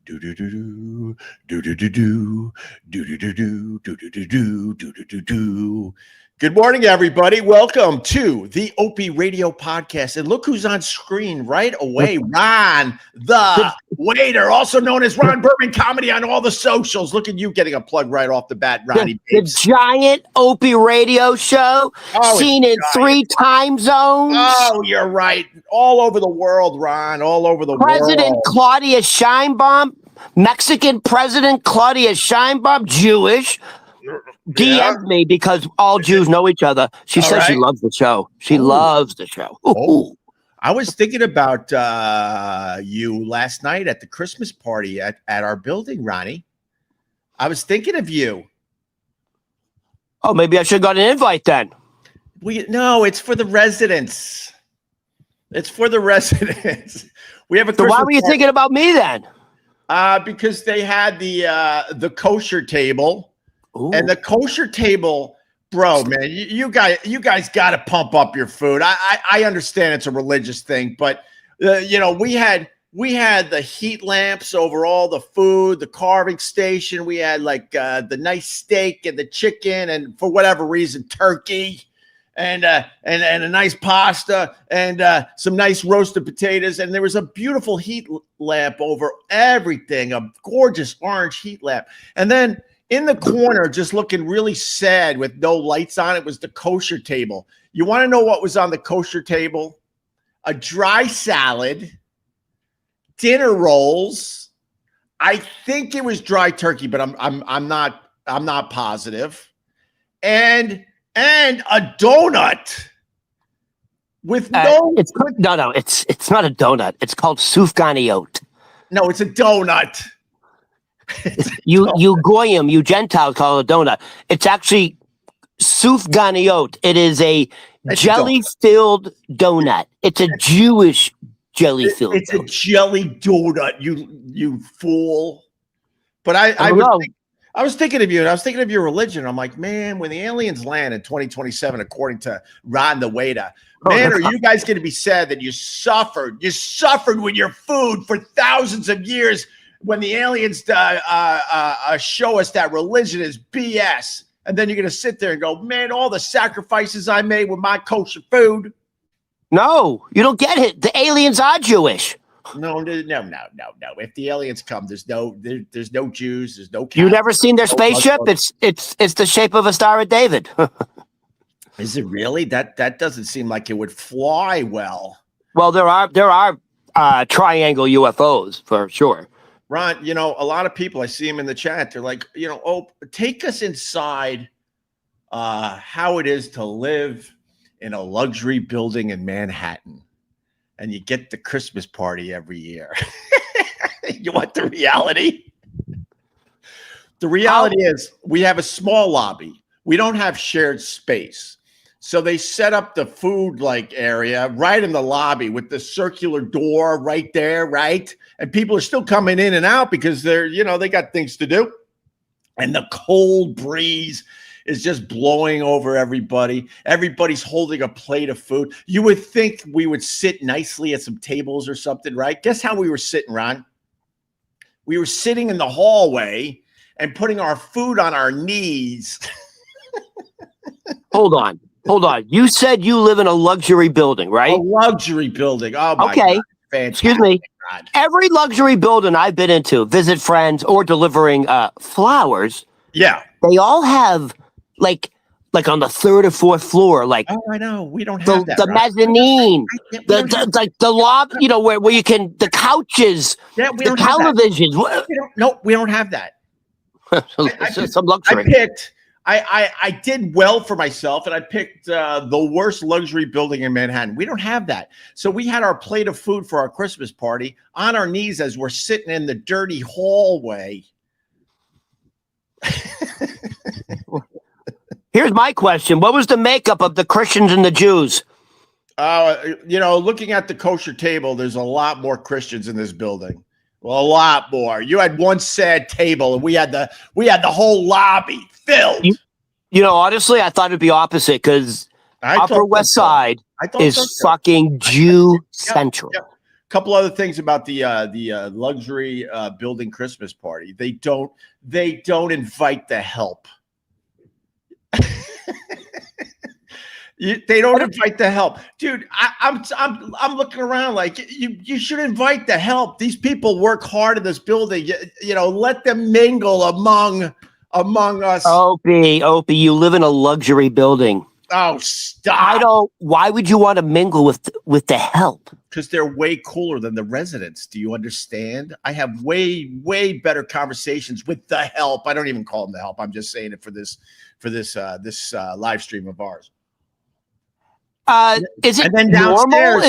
Do do do do do do do do do do do do do do do do do do do do. Good morning, everybody. Welcome to the Opie Radio Podcast. And look who's on screen right away. Ron, the waiter, also known as Ron Berman Comedy on all the socials. Look at you getting a plug right off the bat, Ronnie. The giant Opie radio show, seen in 3 time zones. Oh, you're right. All over the world, Ron. All over the world. President Claudia Sheinbaum, Mexican President Claudia Sheinbaum, Jewish, DM'd me because all Jews know each other. She says she loves the show. She loves the show. Oh. I was thinking about you last night at the Christmas party at our building, Ronnie. I was thinking of you. Oh, maybe I should have got an invite then. No, it's for the residents. It's for the residents. We have a. So why were you thinking about me then? Because they had the kosher table. Ooh. And the kosher table, bro, man, you guys got to pump up your food. I understand it's a religious thing, but we had the heat lamps over all the food, the carving station. We had like the nice steak and the chicken, and for whatever reason, turkey, and a nice pasta, and some nice roasted potatoes. And there was a beautiful heat lamp over everything, a gorgeous orange heat lamp, and then. In the corner, just looking really sad with no lights on it, was the kosher table. You want to know what was on the kosher table? A dry salad, dinner rolls. I think it was dry turkey, but I'm not positive. And a donut with it's not a donut. It's called sufganiyot. No, it's a donut. You goyim, you Gentiles call it a donut. It's actually sufganiyot. It is a jelly-filled donut. It's a Jewish jelly-filled. It's a jelly donut. You fool! But I was thinking of you, and I was thinking of your religion. I'm like, man, when the aliens land in 2027, according to Ron the waiter, man, are you guys going to be sad that you suffered with your food for thousands of years? When the aliens show us that religion is BS, and then you're going to sit there and go, man, all the sacrifices I made with my kosher food. No, you don't get it. The aliens are Jewish. No. If the aliens come, there's no Jews, there's no. You never seen their spaceship? It's the shape of a Star of David. Is it really? That doesn't seem like it would fly well. Well, there are triangle UFOs for sure. Ron, a lot of people, I see them in the chat. They're like, take us inside how it is to live in a luxury building in Manhattan. And you get the Christmas party every year. You want the reality? The reality is we have a small lobby. We don't have shared space. So they set up the food area right in the lobby with the circular door right there, right? And people are still coming in and out because they got things to do. And the cold breeze is just blowing over everybody. Everybody's holding a plate of food. You would think we would sit nicely at some tables or something, right? Guess how we were sitting, Ron? We were sitting in the hallway and putting our food on our knees. Hold on. You said you live in a luxury building, right? A luxury building. Oh, my God. Fantastic. Excuse me. God. Every luxury building I've been into, visit friends or delivering flowers. Yeah. They all have like on the 3rd or 4th floor, oh, I know. We don't have that. The mezzanine, the lobby, where you can, the couches, the televisions. We don't have that. Some luxury. I did well for myself, and I picked the worst luxury building in Manhattan. We don't have that. So we had our plate of food for our Christmas party on our knees as we're sitting in the dirty hallway. Here's my question. What was the makeup of the Christians and the Jews? Looking at the kosher table, there's a lot more Christians in this building. Well, a lot more. You had one sad table, and we had the whole lobby filled. Honestly, I thought it'd be opposite because Upper West Side is fucking Jew central. couple other things about the luxury building Christmas party. They don't invite the help. They don't invite the help, dude. I'm looking around like you should invite the help. These people work hard in this building. You know, let them mingle among us. Opie, you live in a luxury building. Oh, stop! Why would you want to mingle with the help? Because they're way cooler than the residents. Do you understand? I have way better conversations with the help. I don't even call them the help. I'm just saying it for this live stream of ours. Is it normal?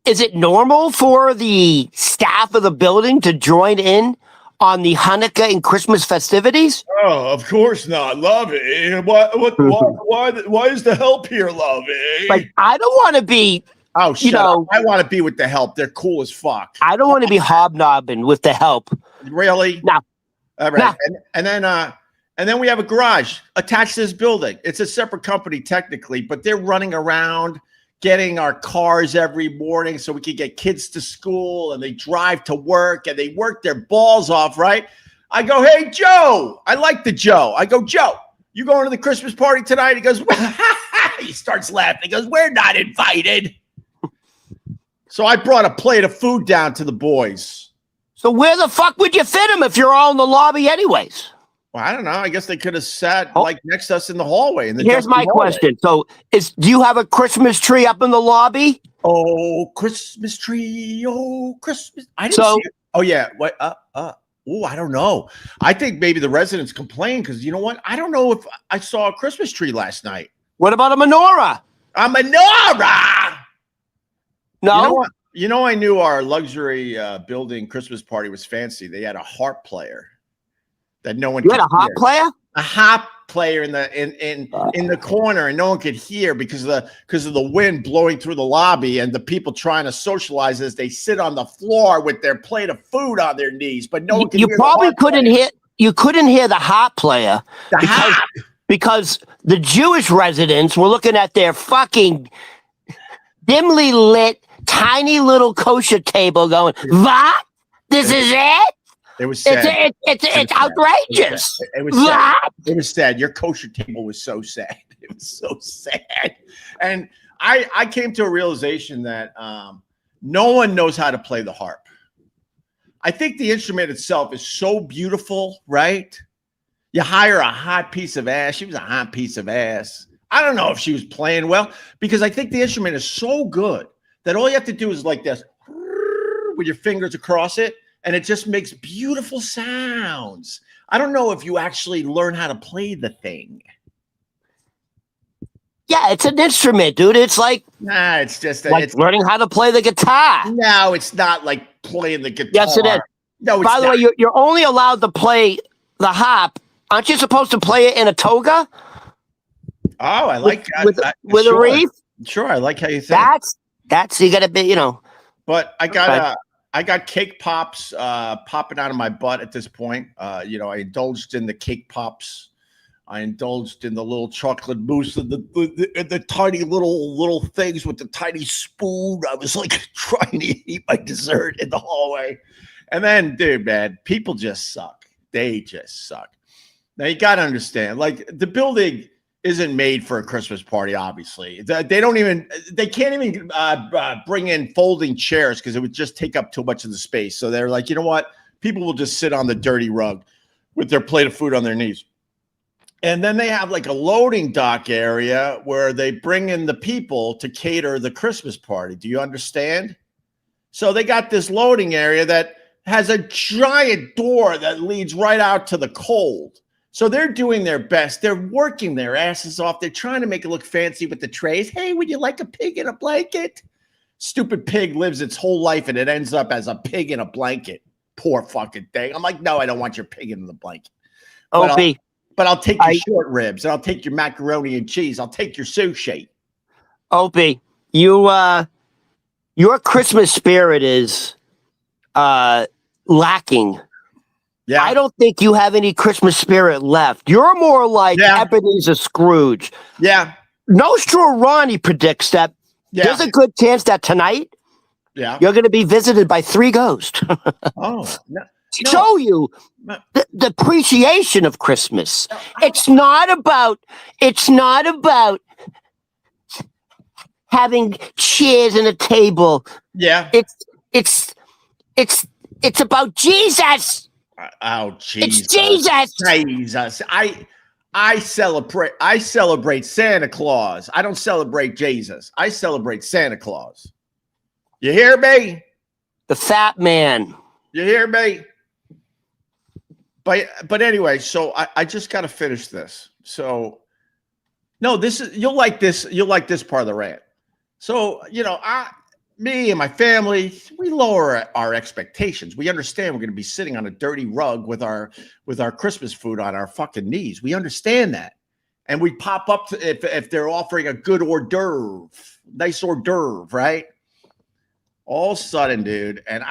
Is it normal for the staff of the building to join in on the Hanukkah and Christmas festivities? Oh, of course not. Love it. Why is the help here, love it? Like, I don't want to be. Oh, shut up. I want to be with the help. They're cool as fuck. I don't want to be hobnobbing with the help. Really? No. All right. No. And then we have a garage attached to this building. It's a separate company technically, but they're running around getting our cars every morning so we can get kids to school, and they drive to work and they work their balls off, right? I go, hey, Joe. I like the Joe. I go, Joe, you going to the Christmas party tonight? He goes, he starts laughing. He goes, we're not invited. So I brought a plate of food down to the boys. So where the fuck would you fit them if you're all in the lobby anyways? Well, I don't know. I guess they could have sat like next to us in the hallway. Here's my question. So do you have a Christmas tree up in the lobby? Oh, Christmas tree. Oh, Christmas. I didn't see it. Oh, yeah. What? Oh, I don't know. I think maybe the residents complained because you know what? I don't know if I saw a Christmas tree last night. What about a menorah? A menorah? No. You know, I knew our luxury building Christmas party was fancy. They had a harp player that no one. You had a harp player? A harp player in the corner, and no one could hear because of the wind blowing through the lobby and the people trying to socialize as they sit on the floor with their plate of food on their knees. But no one could. You probably couldn't hear. You couldn't hear the harp player because the Jewish residents were looking at their fucking dimly lit, tiny little kosher table, going, "What? This is it." It was sad. It's outrageous. It was sad. It was sad. Your kosher table was so sad. It was so sad. And I came to a realization that no one knows how to play the harp. I think the instrument itself is so beautiful, right? You hire a hot piece of ass. She was a hot piece of ass. I don't know if she was playing well because I think the instrument is so good that all you have to do is like this with your fingers across it. And it just makes beautiful sounds. I don't know if you actually learn how to play the thing. Yeah, it's an instrument, dude. It's like it's just like learning how to play the guitar. No, it's not like playing the guitar. Yes, it is. No, by the way, you're only allowed to play the harp. Aren't you supposed to play it in a toga? Oh, I like that. With a wreath. Sure, I like how you think. That's you got to be, But I got cake pops popping out of my butt at this point. I indulged in the cake pops. I indulged in the little chocolate mousse and the tiny little things with the tiny spoon. I was like trying to eat my dessert in the hallway. And then, dude, man, people just suck. They just suck. Now, you got to understand, like, the building isn't made for a Christmas party, obviously. They can't even bring in folding chairs because it would just take up too much of the space. So they're like, you know what? People will just sit on the dirty rug with their plate of food on their knees. And then they have like a loading dock area where they bring in the people to cater the Christmas party. Do you understand? So they got this loading area that has a giant door that leads right out to the cold. So they're doing their best. They're working their asses off. They're trying to make it look fancy with the trays. Hey, would you like a pig in a blanket? Stupid pig lives its whole life and it ends up as a pig in a blanket. Poor fucking thing. I'm like, no, I don't want your pig in the blanket. Opie. But I'll take your short ribs. And I'll take your macaroni and cheese. I'll take your sushi. Opie, your Christmas spirit is lacking. Yeah. I don't think you have any Christmas spirit left. You're more like Ebenezer Scrooge. Yeah. Nostra Ronnie predicts that there's a good chance that tonight Yeah. You're going to be visited by 3 ghosts. Oh, no. Show you the appreciation of Christmas. It's not about having chairs and a table. Yeah. It's about Jesus. Oh, Jesus. It's Jesus. Jesus. I celebrate Santa Claus. I don't celebrate Jesus. I celebrate Santa Claus. You hear me? The fat man. You hear me? But anyway, so I just got to finish this. So no, you'll like this part of the rant. So, me and my family, we lower our expectations. We understand we're going to be sitting on a dirty rug with our Christmas food on our fucking knees. We understand that. And we pop up if they're offering a good hors d'oeuvre, nice hors d'oeuvre, right? All of a sudden, dude, and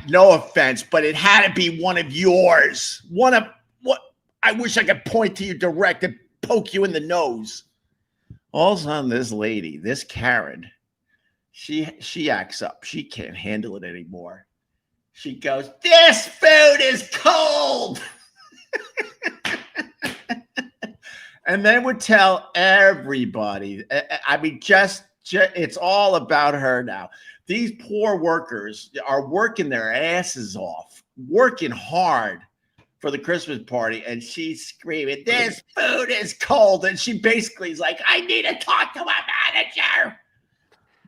no offense, but it had to be one of yours. I wish I could point to you direct and poke you in the nose. All of a sudden, this lady, this Karen, she acts up. She can't handle it anymore. She goes, "This food is cold." And then would tell everybody. I mean, just it's all about her now. These poor workers are working their asses off, working hard for the Christmas party, and she's screaming, "This food is cold." And she basically is like, "I need to talk to my manager."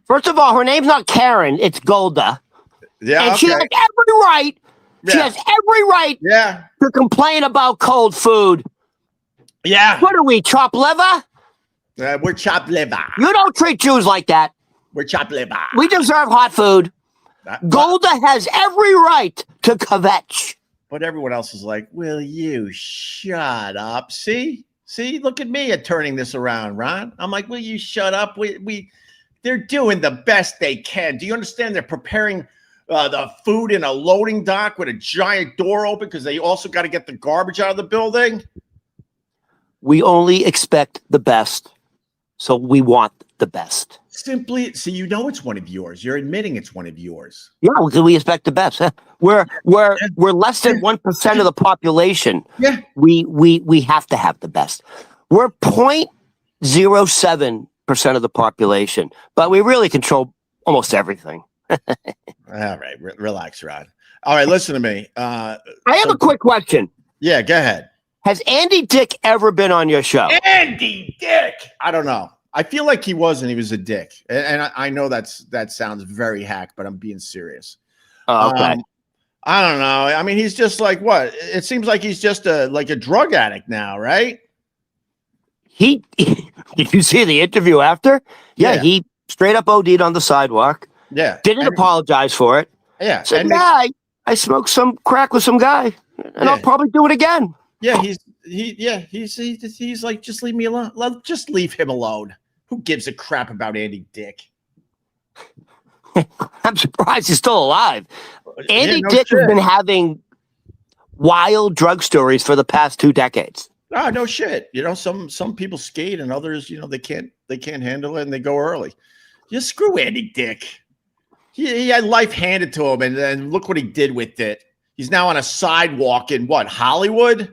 First of all, her name's not Karen, it's Golda. Yeah. And she has every right. She has every right to complain about cold food. Yeah. What are we, chopped liver? We're chopped liver. You don't treat Jews like that. We're chopped liver. We deserve hot food. Golda has every right to kvetch. But everyone else is like, "Will you shut up?" See, look at me at turning this around, Ron. I'm like, "Will you shut up?" They're doing the best they can. Do you understand? They're preparing the food in a loading dock with a giant door open because they also got to get the garbage out of the building. We only expect the best, so we want the best. Simply, it's one of yours. You're admitting it's one of yours. Yeah, we expect the best. Huh? We're less than 1% of the population. Yeah, we have to have the best. We're 0.07% of the population, but we really control almost everything. All right, relax, Rod. All right, listen to me. I have a quick question. Yeah, go ahead. Has Andy Dick ever been on your show? Andy Dick. I don't know. I feel like he was, and he was a dick. And I know that sounds very hack, but I'm being serious. Oh, okay. I don't know. I mean, he's just like what? It seems like he's just a drug addict now, right? Did you see the interview after? Yeah, he straight up OD'd on the sidewalk. Yeah. Didn't apologize for it. Yeah. Said, I smoked some crack with some guy, and I'll probably do it again. Yeah, he's like, "Just leave me alone. Just leave him alone. Who gives a crap about Andy Dick?" I'm surprised he's still alive. Andy Dick has been having wild drug stories for the past 2 decades. Oh, no shit. Some people skate and others, they can't handle it and they go early. Just screw Andy Dick. He had life handed to him, and then look what he did with it. He's now on a sidewalk in Hollywood?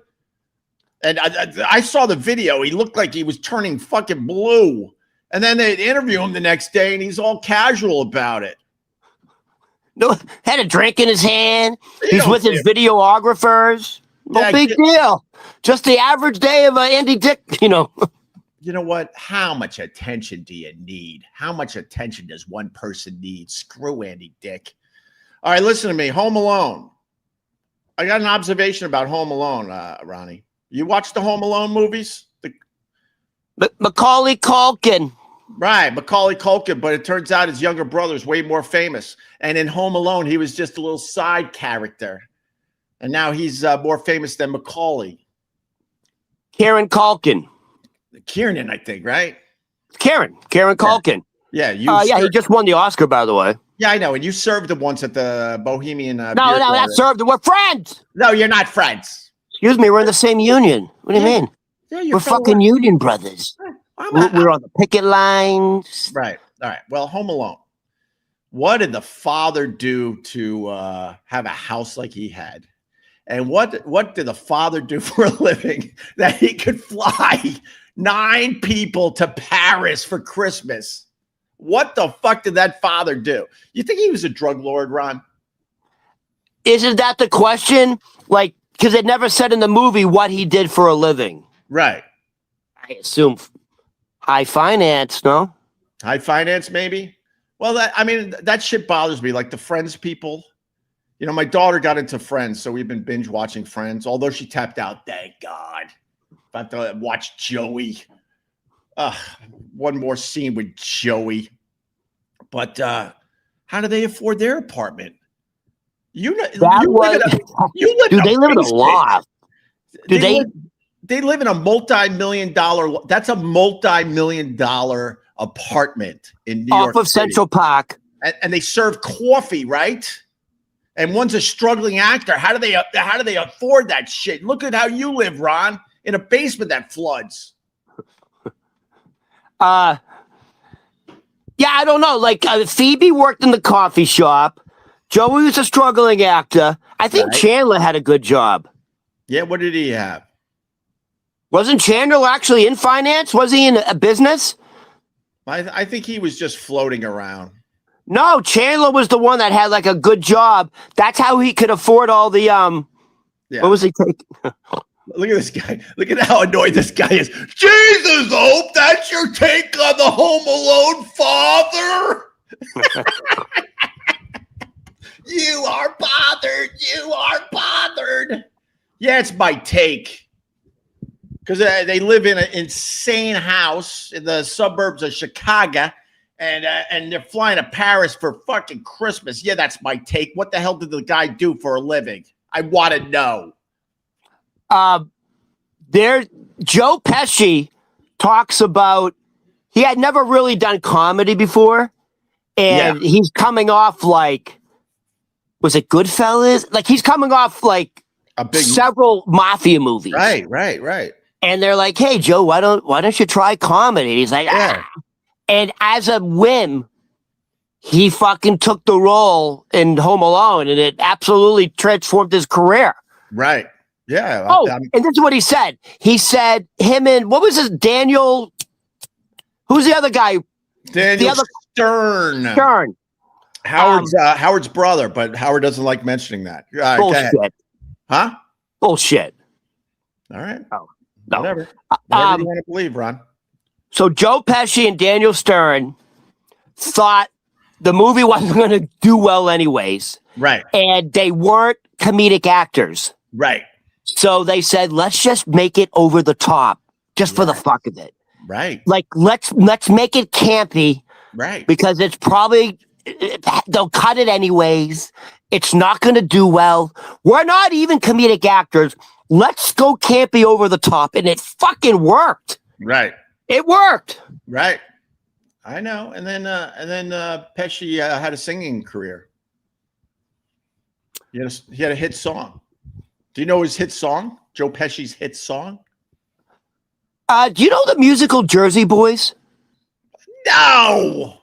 And I saw the video. He looked like he was turning fucking blue. And then they interview him the next day, and he's all casual about it. No, had a drink in his hand. He's with his videographers. No big deal. Just the average day of Andy Dick, You know what? How much attention do you need? How much attention does one person need? Screw Andy Dick. All right, listen to me. Home Alone. I got an observation about Home Alone, Ronnie. You watch the Home Alone movies? Macaulay Culkin. Right, Macaulay Culkin, but it turns out his younger brother's way more famous. And in Home Alone, he was just a little side character. And now he's more famous than Macaulay. Kieran Culkin. Kieran, I think, right? Kieran Culkin. Yeah, he just won the Oscar, by the way. Yeah, I know. And you served him once at the Bohemian. No, not served him. We're friends. No, you're not friends. Excuse me, we're in the same union. What do you mean? Yeah, we're fucking union brothers. We're on the picket lines. Right. All right. Well, Home Alone. What did the father do to have a house like he had? And what did the father do for a living that he could fly 9 people to Paris for Christmas? What the fuck did that father do? You think he was a drug lord, Ron? Isn't that the question? Like, because it never said in the movie what he did for a living. Right. I assume high finance, no? High finance, maybe? Well, that shit bothers me. Like the Friends people. You know, my daughter got into Friends, so we've been binge watching Friends, although she tapped out, thank God. About to watch Joey. One more scene with Joey. But how do they afford their apartment? You live in a loft. They live in a multi-million-dollar. That's a multi-million-dollar apartment in New York off of City. Central Park, and they serve coffee, right? And one's a struggling actor. How do they afford that shit? Look at how you live, Ron, in a basement that floods. Yeah, I don't know. Like Phoebe worked in the coffee shop. Joey was a struggling actor. I think Chandler had a good job. Yeah, what did he have? Wasn't Chandler actually in finance? Was he in a business? I think he was just floating around. No, Chandler was the one that had like a good job. That's how he could afford all the Yeah. What was he taking? Look at this guy. Look at how annoyed this guy is. Jesus, Hope, that's your take on the Home Alone father? You are bothered. You are bothered. Yeah, it's my take. Because they live in an insane house in the suburbs of Chicago, and they're flying to Paris for fucking Christmas. Yeah, that's my take. What the hell did the guy do for a living? I want to know. Joe Pesci talks about he had never really done comedy before, and he's coming off like, was it Goodfellas? Like he's coming off like several mafia movies. Right. And they're like, "Hey, Joe, why don't you try comedy?" And he's like, "Ah." And as a whim, he fucking took the role in Home Alone, and it absolutely transformed his career. Right. Yeah. Oh, and this is what he said. He said him and what was his Daniel? Who's the other guy? Daniel Stern. Stern. Howard's brother, but Howard doesn't like mentioning that. Bullshit. Huh? Bullshit. All right. Oh, no. Whatever you want to believe, Ron. So Joe Pesci and Daniel Stern thought the movie wasn't going to do well anyways. Right. And they weren't comedic actors. Right. So they said, let's just make it over the top just for the fuck of it. Right. Like, let's make it campy. Right. Because it's probably, they'll cut it anyways. It's not going to do well. We're not even comedic actors. Let's go campy over the top. And it fucking worked. Right. It worked. Right. I know. And then Pesci had a singing career. He had a hit song. Do you know his hit song? Joe Pesci's hit song? Do you know the musical Jersey Boys? No.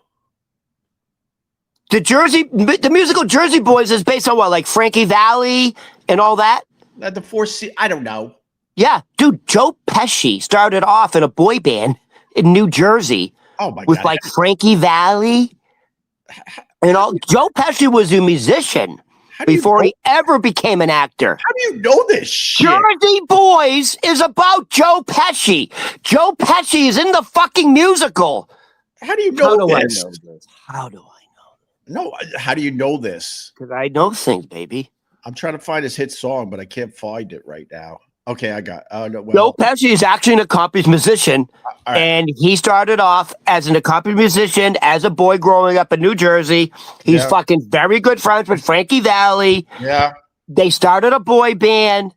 The musical Jersey Boys is based on what, like Frankie Valli and all that? The Four Seasons. I don't know. Yeah, dude, Joe Pesci started off in a boy band in New Jersey. Oh my God. With like Frankie Valli and all. Joe Pesci was a musician before he ever became an actor. How do you know this shit? Jersey Boys is about Joe Pesci. Joe Pesci is in the fucking musical. How do you know this? How do I know? No, how do you know this? Because I know things, baby. I'm trying to find his hit song, but I can't find it right now. Okay, I got. Joe Pesci is actually an accomplished musician, and he started off as an accomplished musician as a boy growing up in New Jersey. He's fucking very good friends with Frankie Valli. Yeah, they started a boy band.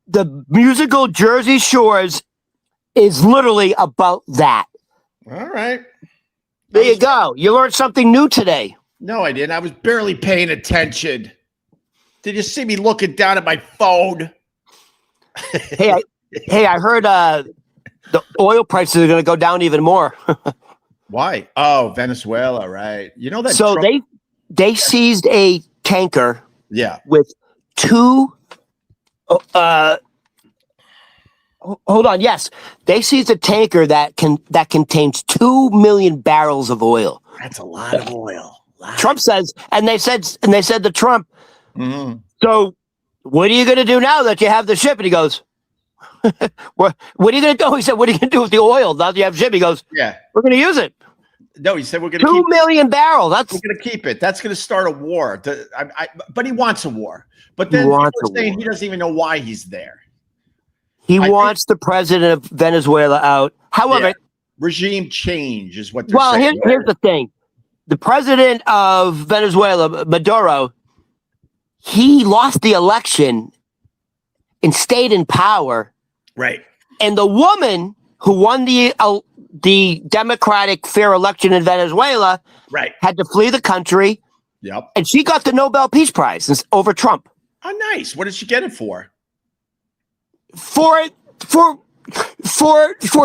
The musical Jersey Shores is literally about that. All right, there you go. You learned something new today. No, I didn't. I was barely paying attention. Did you see me looking down at my phone? Hey, I heard the oil prices are going to go down even more. Why? Oh, Venezuela, right? You know that. So Trump, they seized a tanker yeah, with two. Hold on. Yes, they seized a tanker that contains 2 million barrels of oil. that's a lot of oil. Trump says, and they said to Trump, Mhm. so what are you going to do now that you have the ship? And he goes, what are you going to do? He said, what are you going to do with the oil now that you have the ship? He goes, Yeah. we're going to use it. No, he said we're going to 2 million barrels. we're going to keep it. That's going to start a war. But he wants a war. But He then people wants are a saying war. he doesn't even know why he's there. He I wants the president of Venezuela out. However, Yeah. Regime change is what they're well, saying. here's the thing. The president of Venezuela, Maduro, he lost the election and stayed in power. Right. And the woman who won the democratic fair election in Venezuela Right. had to flee the country, Yep. and she got the Nobel Peace Prize over Trump Oh, nice. What did she get it for? for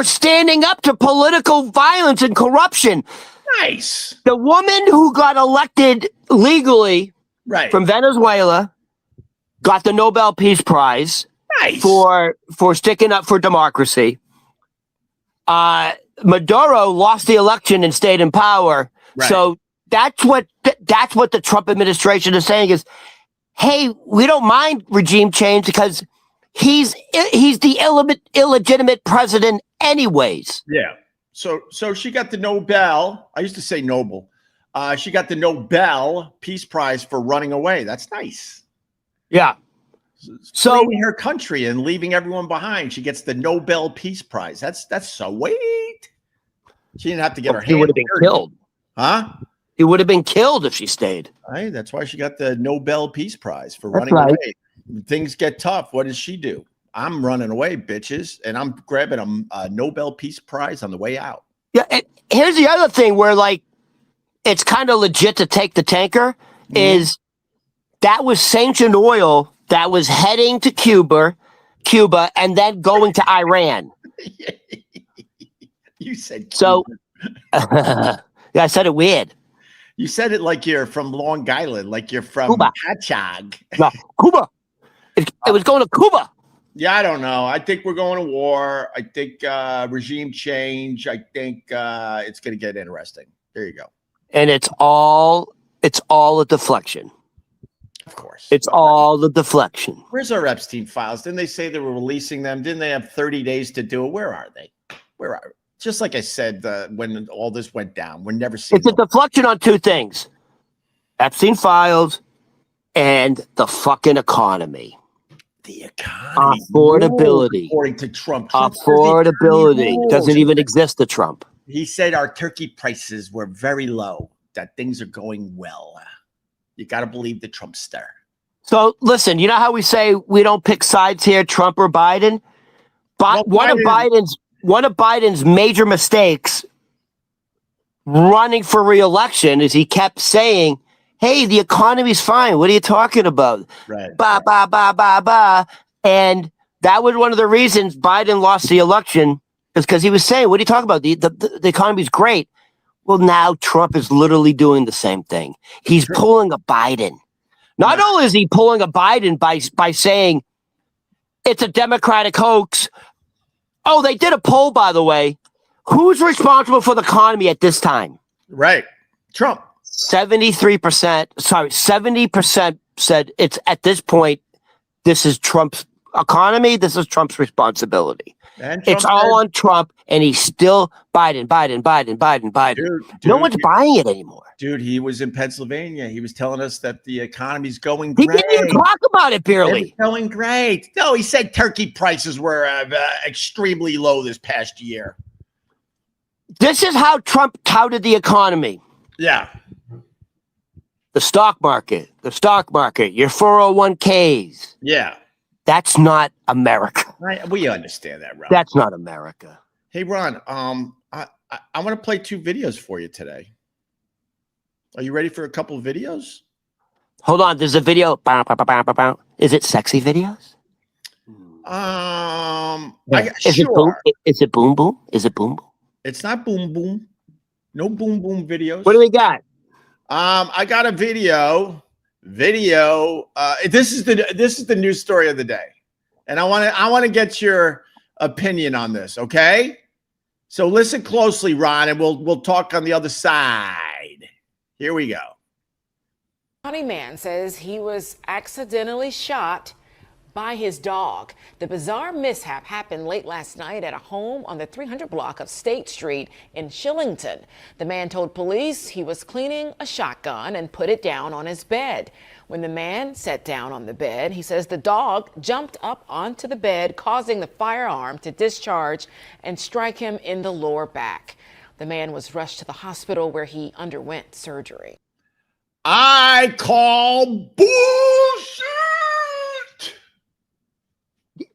standing up to political violence and corruption. Nice. The woman who got elected legally Right. from Venezuela got the Nobel Peace Prize Nice. for sticking up for democracy. Maduro lost the election and stayed in power. Right. So that's what the Trump administration is saying is, hey, we don't mind regime change because he's the illegitimate president anyways. Yeah. So she got the Nobel. I used to say Nobel. She got the Nobel Peace Prize for running away. That's nice. Yeah. So Fleeing her country and leaving everyone behind. She gets the Nobel Peace Prize. That's sweet. She didn't have to get her he hand would have been dirty. killed. Huh? He would have been killed if she stayed. Right. That's why she got the Nobel Peace Prize for That's running right. away. When things get tough. What does she do? I'm running away, bitches, and I'm grabbing a Nobel Peace Prize on the way out. Yeah. And here's the other thing where like it's kind of legit to take the tanker is that was sanctioned oil that was heading to Cuba, and then going to Iran. You said So, Cuba. yeah, I said it weird. You said it like you're from Long Island, like you're from Cuba. Patchogue. No, Cuba. It was going to Cuba. Yeah, I don't know. I think we're going to war. I think regime change. I think it's going to get interesting. There you go. And it's all a deflection. Of course. It's all the deflection. Where's our Epstein files? Didn't they say they were releasing them? Didn't they have 30 days to do it? Where are they? Where are? Just like I said, when all this went down, we're never seeing. It's a deflection on two things: Epstein files and the fucking economy. The economy, Affordability. according to Trump. Trump says the Affordability economy doesn't even exist to Trump. He said our turkey prices were very low, that things are going well. You got to believe the Trumpster. So listen, you know how we say we don't pick sides here, Trump or Biden? But Well, one of Biden's major mistakes running for re-election is he kept saying, hey, the economy's fine. What are you talking about? Right. Ba, ba, ba, ba, ba. And that was one of the reasons Biden lost the election, is because he was saying, what are you talking about? The economy's great. Well, now Trump is literally doing the same thing. He's pulling a Biden. Not only is he pulling a Biden by saying it's a Democratic hoax. Oh, they did a poll, by the way. Who's responsible for the economy at this time? Right. Trump. 70% said it's at this point, this is Trump's economy. This is Trump's responsibility. And Trump It's all on Trump, and he's still Biden. Dude, No one's buying it anymore. Dude, he was in Pennsylvania. He was telling us that the economy's going He great. didn't even talk about it barely. It's going great. No, he said turkey prices were extremely low this past year. This is how Trump touted the economy. Yeah. The stock market, your 401ks. Yeah. That's not America. We understand that, Ron. That's not America. Hey, Ron, I want to play 2 videos for you today. Are you ready for a couple of videos? Hold on, there's a video. Bow, bow, bow, bow, bow, bow. Is it sexy videos? Sure. Is it boom? Is it boom boom? Is it boom boom? It's not boom boom. No boom boom videos. What do we got? I got a video. This is the news story of the day, and I want to get your opinion on this. Okay, so listen closely, Ron, and we'll talk on the other side. Here we go. County man says he was accidentally shot by his dog. The bizarre mishap happened late last night at a home on the 300 block of State Street in Shillington. The man told police he was cleaning a shotgun and put it down on his bed. When the man sat down on the bed, he says the dog jumped up onto the bed, causing the firearm to discharge and strike him in the lower back. The man was rushed to the hospital where he underwent surgery. I call bullshit.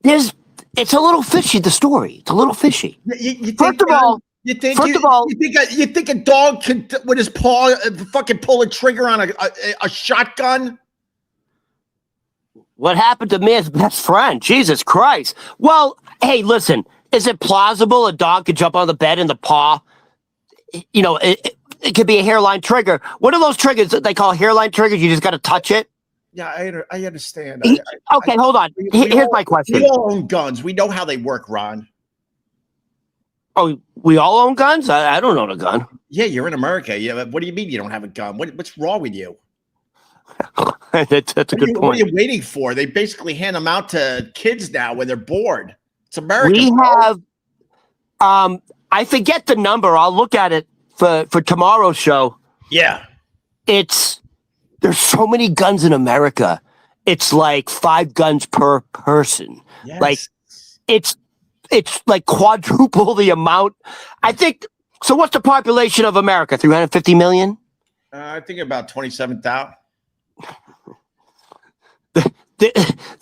It's a little fishy. The story. It's a little fishy. You First of all, you think a dog can with his paw fucking pull a trigger on a shotgun? What happened to man's best friend? Jesus Christ. Well, hey, listen. Is it plausible a dog could jump on the bed and the paw? You know, it could be a hairline trigger. What are those triggers that they call hairline triggers? You just got to touch it. Yeah, I understand. Okay, hold on. Here's my question. We all own guns. We know how they work, Ron. Oh, we all own guns? I don't own a gun. Yeah, you're in America. Yeah, what do you mean you don't have a gun? What's wrong with you? That's a good point. What are you waiting for? They basically hand them out to kids now when they're bored. It's America. We have, I forget the number. I'll look at it for tomorrow's show. Yeah. There's so many guns in America. It's like 5 guns per person. Yes. Like it's like quadruple the amount. I think. So what's the population of America? 350 million? I think about 27,000.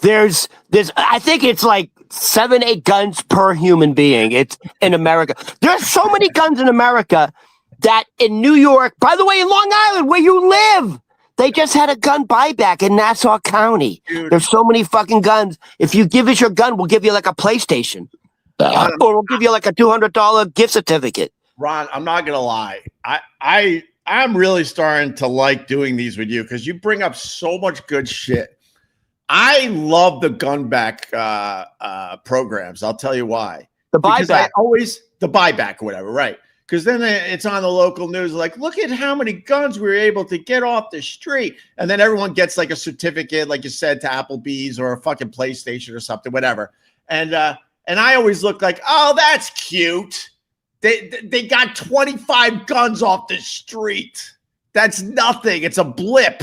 There's I think it's like 7, 8 guns per human being. It's in America. There's so many guns in America that in New York, by the way, in Long Island, where you live, they just had a gun buyback in Nassau County. Dude. There's so many fucking guns. If you give us your gun, we'll give you like a PlayStation. Or we'll give you like a $200 gift certificate. Ron, I'm not gonna lie. I'm really starting to like doing these with you because you bring up so much good shit. I love the gun back programs. I'll tell you why. The buyback. The buyback or whatever, right? Because then it's on the local news, like, look at how many guns we were able to get off the street. And then everyone gets like a certificate, like you said, to Applebee's or a fucking PlayStation or something, whatever. And I always look like, oh, that's cute. They got 25 guns off the street. That's nothing. It's a blip.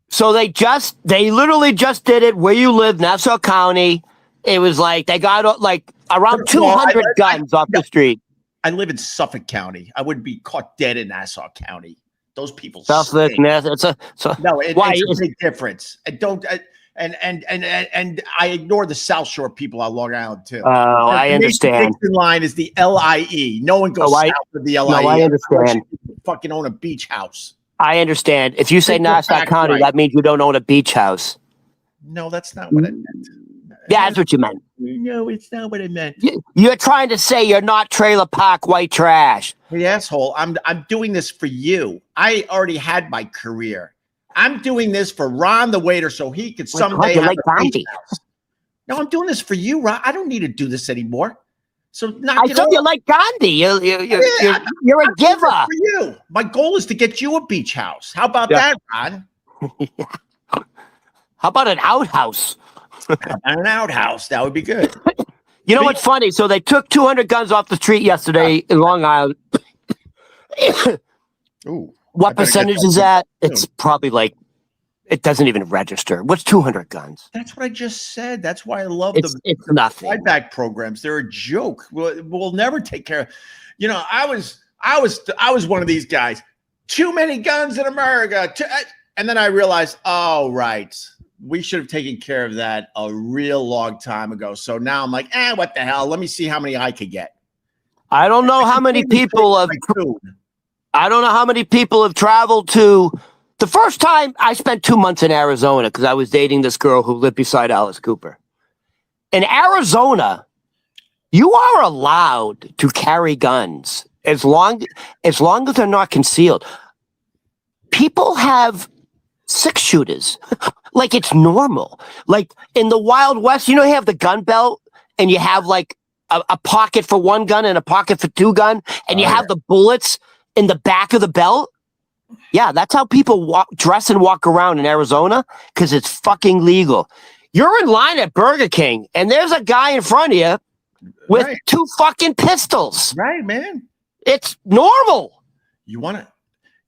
So they literally just did it where you live, Nassau County. It was like they got like around 200 guns off the street. I live in Suffolk County. I would be caught dead in Nassau County. Those people. Suffolk, Nassau. It's a big difference. And I ignore the South Shore people on Long Island too. Oh, I understand. The line is the LIE. No one goes south of the LIE. No, I understand. Fucking own a beach house. I understand. If you say Nassau County, right, that means you don't own a beach house. No, that's not what I meant. Yeah, that's what you meant. No, it's not what I meant. You're trying to say you're not trailer park white trash. Hey, asshole, I'm doing this for you. I already had my career. I'm doing this for Ron the waiter so he could someday have a beach house. No, I'm doing this for you, Ron. I don't need to do this anymore. So I thought you like Gandhi. You're a giver. For you. My goal is to get you a beach house. How about that, Ron? How about an outhouse? An outhouse. That would be good. You know what's funny? So they took 200 guns off the street yesterday in Long Island. Ooh, what percentage is that? It's probably like, it doesn't even register. What's 200 guns? That's what I just said. That's why I love it's nothing. Buyback programs. They're a joke. We'll never take care of. You know, I was one of these guys. Too many guns in America. And then I realized, oh, right. We should have taken care of that a real long time ago. So now I'm like, what the hell? Let me see how many I could get. I don't know how many people have. I don't know how many people have traveled to. The first time I spent 2 months in Arizona because I was dating this girl who lived beside Alice Cooper. In Arizona, you are allowed to carry guns as long as they're not concealed. People have 6-shooters. Like it's normal. Like in the Wild West, you have the gun belt and you have like a pocket for one gun and a pocket for two gun, and you have the bullets in the back of the belt. Yeah, that's how people dress and walk around in Arizona, because it's fucking legal. You're in line at Burger King and there's a guy in front of you with 2 fucking pistols. Right, man. It's normal. You want to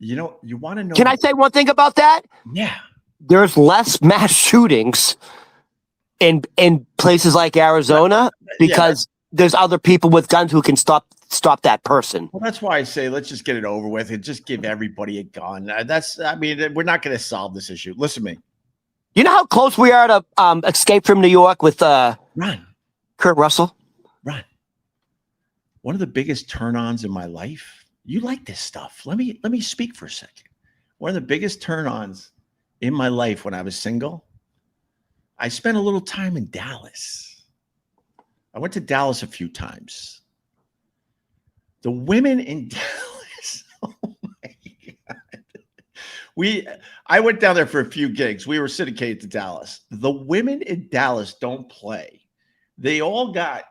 know. Can I say one thing about that? Yeah. There's less mass shootings in places like Arizona because there's other people with guns who can stop that person. Well, that's why I say let's just get it over with and just give everybody a gun. We're not going to solve this issue. Listen to me. You know how close we are to Escape from New York with Kurt Russell? Ron, one of the biggest turn-ons in my life. You like this stuff. Let me speak for a second. One of the biggest turn-ons in my life when I was single, I spent a little time in Dallas. I went to Dallas a few times. The women in Dallas, oh my God. I went down there for a few gigs. We were syndicated to Dallas. The women in Dallas don't play. They all got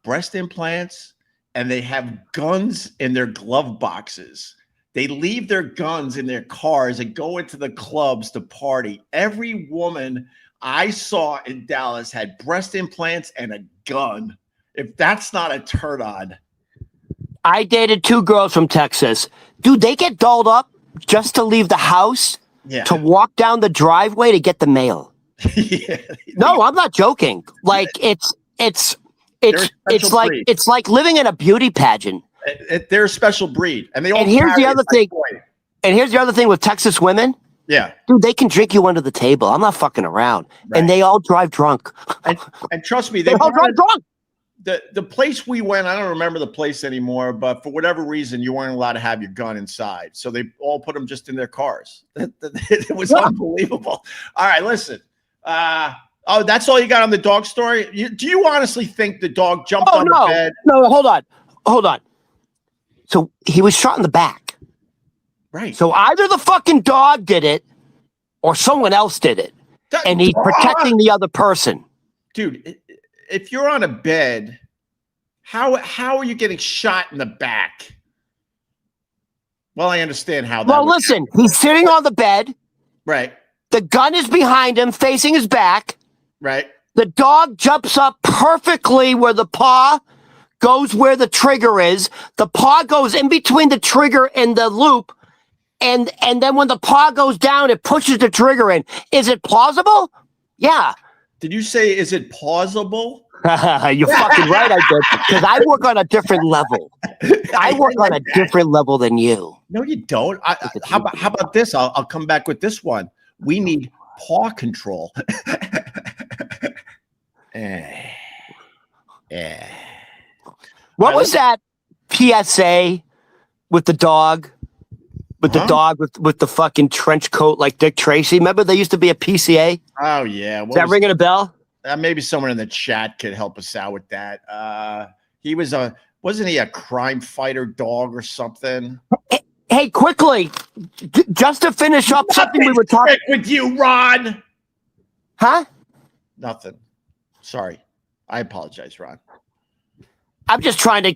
breast implants and they have guns in their glove boxes. They leave their guns in their cars and go into the clubs to party. Every woman I saw in Dallas had breast implants and a gun. If that's not a turn on. I dated 2 girls from Texas. Dude, they get dolled up just to leave the house to walk down the driveway to get the mail. No, I'm not joking. Like it's like living in a beauty pageant. They're a special breed, and they all. And here's the other thing. And here's the other thing with Texas women. Yeah, dude, they can drink you under the table. I'm not fucking around. Right. And they all drive drunk. And trust me, they all drive drunk. The place we went, I don't remember the place anymore, but for whatever reason, you weren't allowed to have your gun inside. So they all put them just in their cars. It was unbelievable. All right, listen. That's all you got on the dog story? Do you honestly think the dog jumped on the bed? No, hold on. So he was shot in the back. Right. So either the fucking dog did it or someone else did it. And he's protecting the other person. Dude, if you're on a bed, how are you getting shot in the back? Well, I understand how that. Well, listen, he's sitting on the bed. Right. The gun is behind him, facing his back. Right. The dog jumps up perfectly where the paw goes where the trigger is. The paw goes in between the trigger and the loop. And then when the paw goes down, it pushes the trigger in. Is it plausible? Yeah. Did you say, is it plausible? You're fucking right, I did. Because I work on a different level. I work on a different level than you. No, you don't. How about this? I'll come back with this one. We need paw control. What was that PSA with the dog? With the dog with the fucking trench coat like Dick Tracy? Remember there used to be a PCA? Oh, yeah. Is that ringing a bell? Maybe someone in the chat could help us out with that. Wasn't he a crime fighter dog or something? Hey, quickly, just to finish up something we were talking with you, Ron. Huh? Nothing. Sorry. I apologize, Ron. I'm just trying to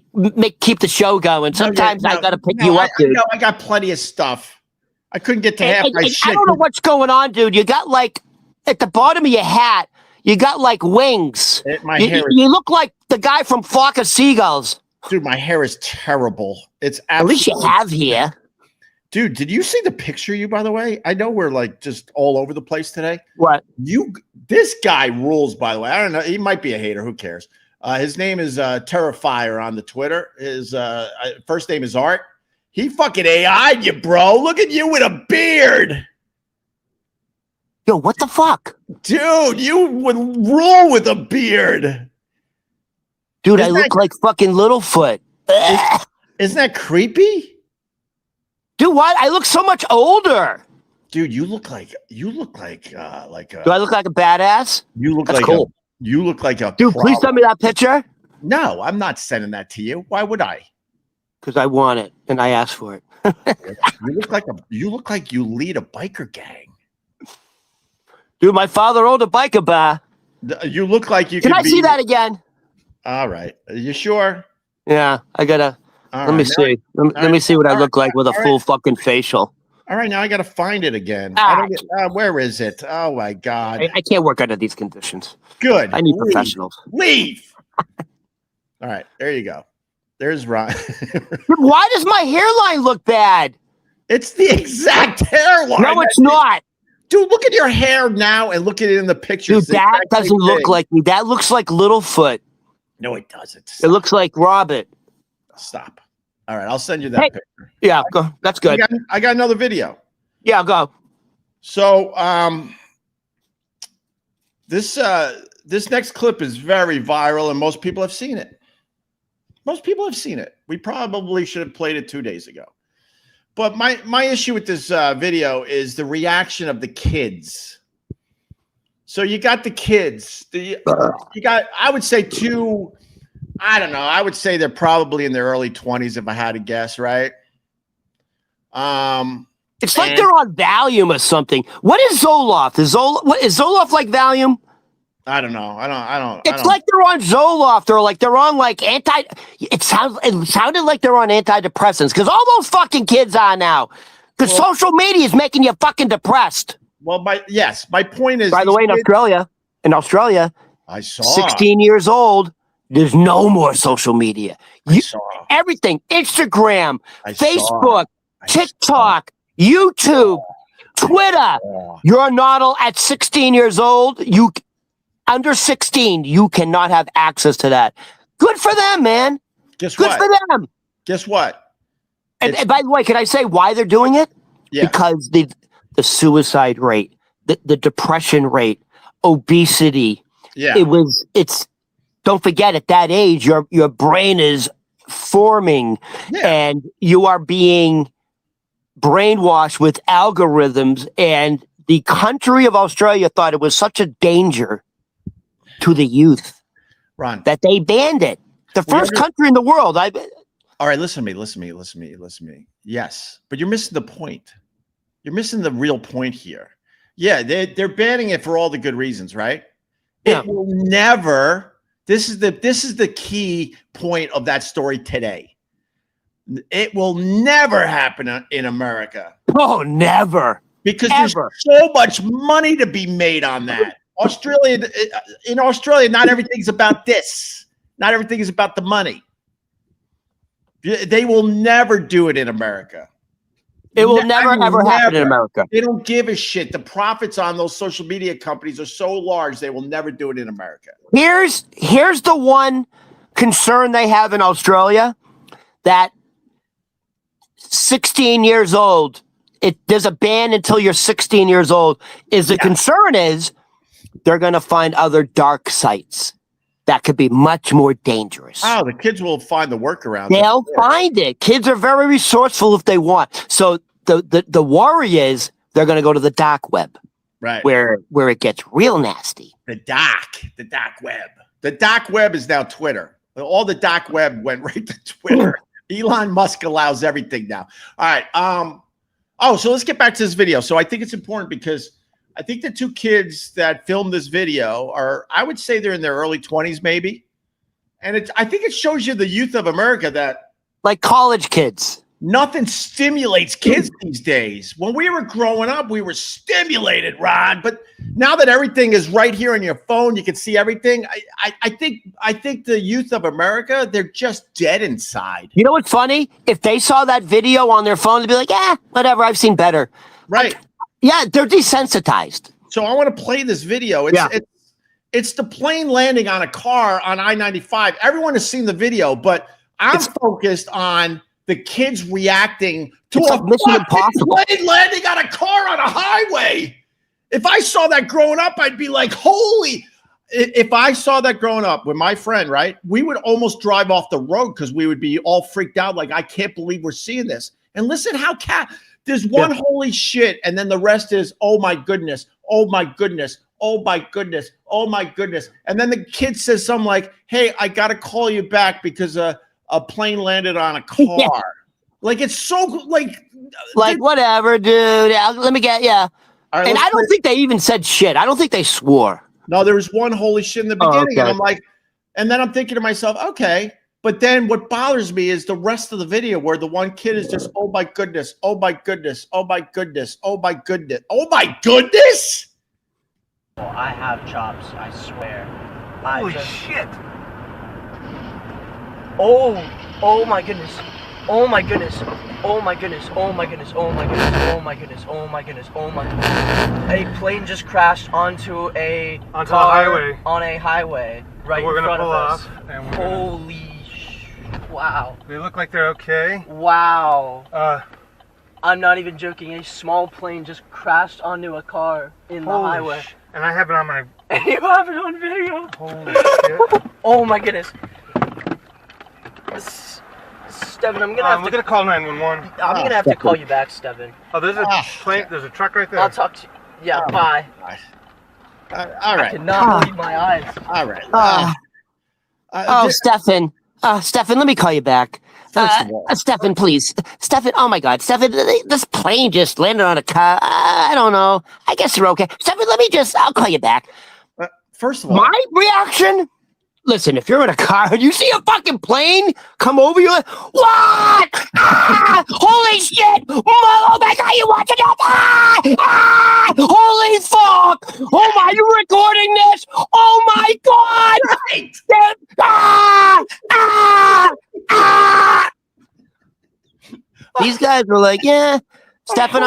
keep the show going. Sometimes I got to pick you up, dude. I got plenty of stuff. I couldn't get to half my shit. I don't know what's going on, dude. You got like at the bottom of your hat, you got like wings. You look like the guy from Flock of Seagulls. Dude, my hair is terrible. It's at least you have hair. Dude, did you see the picture by the way? I know we're like just all over the place today. What? This guy rules, by the way. I don't know. He might be a hater. Who cares? His name is Terrifier on the Twitter. His first name is Art. He fucking AI'd you, bro. Look at you with a beard. Yo, what the fuck? Dude, you would rule with a beard. Dude, I look like fucking Littlefoot. Isn't that creepy? Dude, what? I look so much older. Dude, you look like Do I look like a badass? You look That's like cool. You look like a dude. Please send me that picture. No, I'm not sending that to you. Why would I? because I want it and I asked for it. You look like you lead a biker gang. Dude, my father owned a biker bar. You look like you Can I see that again? All right. Are you sure? Yeah, I gotta. All let me right, see. Let me see what I look like with a full fucking facial. All right, now I gotta find it again. Ah. I don't get, where is it? Oh my God. I can't work under these conditions. Good. I need professionals. Leave. All right, there you go. There's Ron. Why does my hairline look bad? It's the exact hairline. No, it's not. Dude, look at your hair now and look at it in the picture. Dude, that doesn't look like me. That looks like Littlefoot. No, it doesn't. It looks like Robert. Stop. All right, I'll send you that picture. Yeah, go. That's good. I got another video. Yeah, go. So, this next clip is very viral, and most people have seen it. Most people have seen it. We probably should have played it 2 days ago. But my issue with this video is the reaction of the kids. So you got the kids. You got, I would say two. I don't know. I would say they're probably in their early 20s if I had to guess, right? It's like they're on Valium or something. What is Zoloft? Is Zoloft like Valium? I don't know. It's like they're on Zoloft or like they're on like it sounded like they're on antidepressants because all those fucking kids are now. Because social media is making you fucking depressed. Well, my point is, by the way, in Australia, I saw 16 years old. There's no more social media. Everything, Instagram, Facebook, TikTok, YouTube, Twitter. You're not at 16 years old. Under 16, you cannot have access to that. Good for them, man. Good for them. Guess what? And by the way, can I say why they're doing it? Yeah. Because the suicide rate, the depression rate, obesity. Yeah. It's don't forget at that age, your brain is forming and you are being brainwashed with algorithms. And the country of Australia thought it was such a danger to the youth, Ron, that they banned it. The first country in the world. All right, listen to me. Yes, but you're missing the point. You're missing the real point here. Yeah, they're banning it for all the good reasons, right? Yeah. It will never. This is the key point of that story today. It will never happen in America. Oh, never. Because there's so much money to be made on that. In Australia, not everything's about this. Not everything is about the money. They will never do it in America. It will never happen in America. They don't give a shit. The profits on those social media companies are so large, they will never do it in America. Here's the one concern they have in Australia, that 16 years old, there's a ban until you're 16 years old. The concern is they're going to find other dark sites that could be much more dangerous. Oh, the kids will find the workaround. They'll find it. Kids are very resourceful if they want. So the worry is they're going to go to the dark web, right? Where it gets real nasty. The dark web. The dark web is now Twitter. All the dark web went right to Twitter. Elon Musk allows everything now. All right. So let's get back to this video. So I think it's important because I think the two kids that filmed this video I would say they're in their early 20s, maybe. And I think it shows you the youth of America that, like college kids, nothing stimulates kids these days. When we were growing up, we were stimulated, Ron. But now that everything is right here on your phone, you can see everything. I think the youth of America, they're just dead inside. You know what's funny? If they saw that video on their phone, they'd be like, whatever, I've seen better. Right. Yeah, they're desensitized. So I want to play this video. It's the plane landing on a car on I-95. Everyone has seen the video, but I'm focused on the kids reacting to a Mission Impossible plane landing on a car on a highway. If I saw that growing up, I'd be like, holy. If I saw that growing up with my friend, right, we would almost drive off the road because we would be all freaked out. Like, I can't believe we're seeing this. And listen how there's one holy shit, and then the rest is, oh my goodness, oh my goodness, oh my goodness, oh my goodness. And then the kid says something like, hey, I got to call you back because a plane landed on a car. Yeah. Like it's so like whatever, dude. Let me get All right, and I don't think they even said shit. I don't think they swore. No, there was one holy shit in the beginning, okay. and I'm like, and then I'm thinking to myself, okay. But then what bothers me is the rest of the video where the one kid is just, oh my goodness, oh my goodness, oh my goodness, oh my goodness, oh my goodness. Well, I have chops, I swear. Holy shit. Oh my goodness. Oh my goodness. Oh my goodness. Oh my goodness. Oh my goodness. Oh my goodness. Oh my goodness. Oh my goodness. A plane just crashed onto a highway. On a highway right we're in gonna front pull of us. off, and we're Holy wow. They look like they're okay. Wow. I'm not even joking. A small plane just crashed onto a car in the highway. And I have it on my... And you have it on video. Holy shit. Oh my goodness. Steven, I'm gonna have we're to gonna call 911. I'm gonna have to call you back, Steven. Oh, there's a plane. There's a truck right there. I'll talk to you. Yeah, bye. All right. I cannot believe my eyes. All right. Stefan. Stefan, let me call you back. First of all, Stefan, please. Stefan, oh my God. Stefan, this plane just landed on a car. I don't know. I guess you're okay. Stefan, I'll call you back. first of all, My reaction? Listen, if you're in a car and you see a fucking plane come over, you're like, what? Holy shit! Oh my God, you watching that? Holy fuck! Oh my, you recording this? Oh my God! Right. These guys were like, yeah, Stefan,